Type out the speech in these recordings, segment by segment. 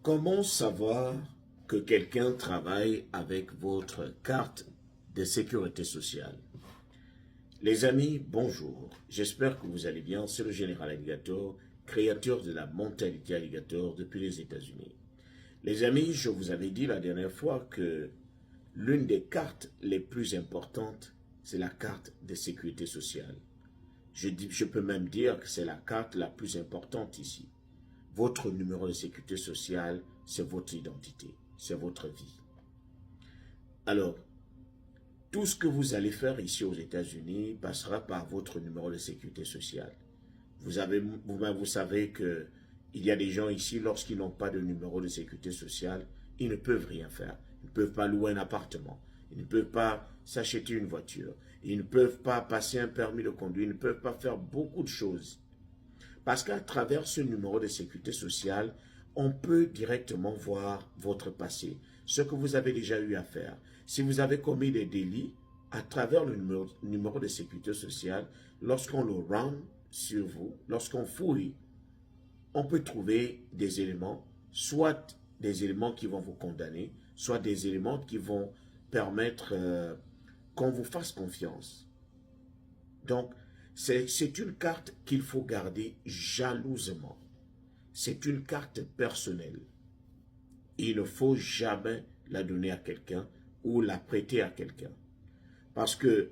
Comment savoir que quelqu'un travaille avec votre carte de sécurité sociale? Les amis, bonjour. J'espère que vous allez bien. C'est le général Alligator, créateur de la mentalité Alligator depuis les États-Unis. Les amis, je vous avais dit la dernière fois que l'une des cartes les plus importantes, c'est la carte de sécurité sociale. Je peux même dire que c'est la carte la plus importante ici. Votre numéro de sécurité sociale, c'est votre identité, c'est votre vie. Alors, tout ce que vous allez faire ici aux États-Unis passera par votre numéro de sécurité sociale. Vous savez que il y a des gens ici, lorsqu'ils n'ont pas de numéro de sécurité sociale, ils ne peuvent rien faire. Ils ne peuvent pas louer un appartement. Ils ne peuvent pas s'acheter une voiture. Ils ne peuvent pas passer un permis de conduire. Ils ne peuvent pas faire beaucoup de choses. Parce qu'à travers ce numéro de sécurité sociale, on peut directement voir votre passé, ce que vous avez déjà eu à faire. Si vous avez commis des délits, à travers le numéro de sécurité sociale, lorsqu'on le rend sur vous, lorsqu'on fouille, on peut trouver des éléments, soit des éléments qui vont vous condamner, soit des éléments qui vont permettre qu'on vous fasse confiance. Donc, c'est une carte qu'il faut garder jalousement. C'est une carte personnelle. Il ne faut jamais la donner à quelqu'un ou la prêter à quelqu'un. Parce que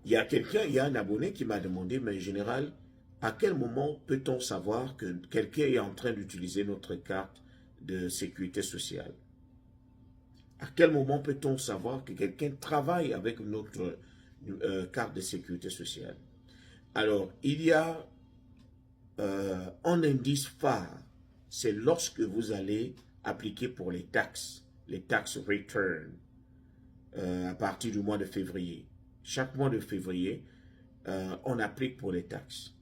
il y a un abonné qui m'a demandé, mais en général, à quel moment peut-on savoir que quelqu'un est en train d'utiliser notre carte de sécurité sociale? À quel moment peut-on savoir que quelqu'un travaille avec notre carte de sécurité sociale? Alors, il y a un indice phare, c'est lorsque vous allez appliquer pour les taxes return, à partir du mois de février. Chaque mois de février, on applique pour les taxes.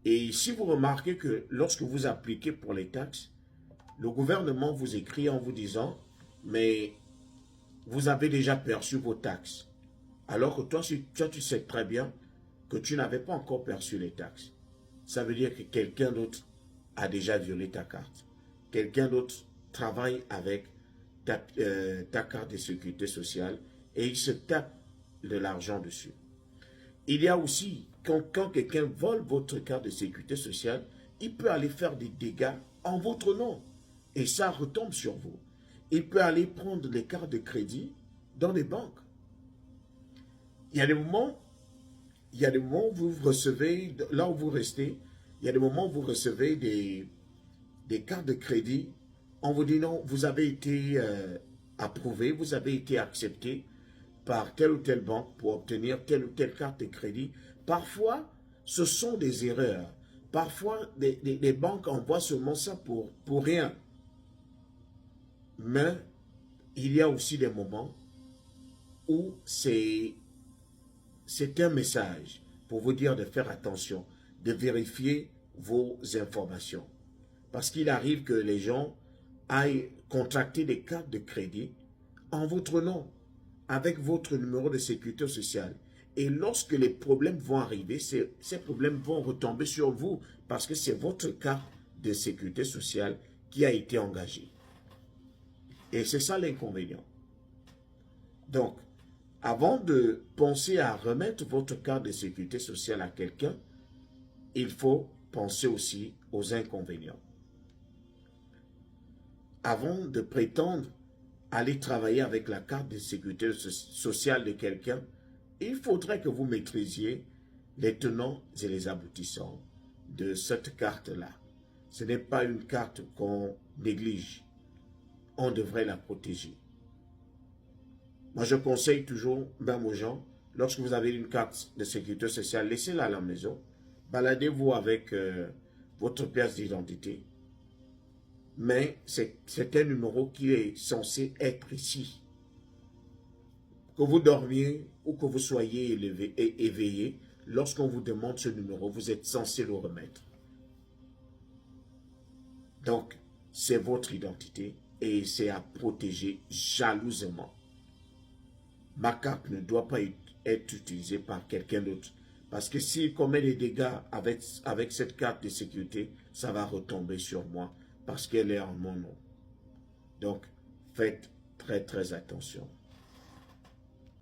Et si vous remarquez que lorsque vous appliquez pour les taxes, le gouvernement vous écrit en vous disant, mais vous avez déjà perçu vos taxes. Alors que toi, tu sais très bien que tu n'avais pas encore perçu les taxes. Ça veut dire que quelqu'un d'autre a déjà violé ta carte. Quelqu'un d'autre travaille avec ta carte de sécurité sociale et il se tape de l'argent dessus. Il y a aussi, quand quelqu'un vole votre carte de sécurité sociale, il peut aller faire des dégâts en votre nom. Et ça retombe sur vous. Il peut aller prendre les cartes de crédit dans les banques. Il y a des moments où vous recevez, là où vous restez, il y a des moments où vous recevez des cartes de crédit. On vous dit non, vous avez été approuvé, vous avez été accepté par telle ou telle banque pour obtenir telle ou telle carte de crédit. Parfois, ce sont des erreurs. Parfois, les banques envoient seulement ça pour rien. Mais il y a aussi des moments où c'est un message pour vous dire de faire attention, de vérifier vos informations. Parce qu'il arrive que les gens aillent contracter des cartes de crédit en votre nom, avec votre numéro de sécurité sociale. Et lorsque les problèmes vont arriver, ces problèmes vont retomber sur vous parce que c'est votre carte de sécurité sociale qui a été engagée. Et c'est ça l'inconvénient. Donc, avant de penser à remettre votre carte de sécurité sociale à quelqu'un, il faut penser aussi aux inconvénients. Avant de prétendre aller travailler avec la carte de sécurité sociale de quelqu'un, il faudrait que vous maîtrisiez les tenants et les aboutissants de cette carte-là. Ce n'est pas une carte qu'on néglige. On devrait la protéger. Moi, je conseille toujours, même aux gens, lorsque vous avez une carte de sécurité sociale, laissez-la à la maison. Baladez-vous avec votre pièce d'identité. Mais c'est un numéro qui est censé être ici. Que vous dormiez ou que vous soyez éveillé, lorsqu'on vous demande ce numéro, vous êtes censé le remettre. Donc, c'est votre identité et c'est à protéger jalousement. Ma carte ne doit pas être utilisée par quelqu'un d'autre. Parce que s'il commet des dégâts avec cette carte de sécurité, ça va retomber sur moi. parce qu'elle est en mon nom. Donc, faites très très attention.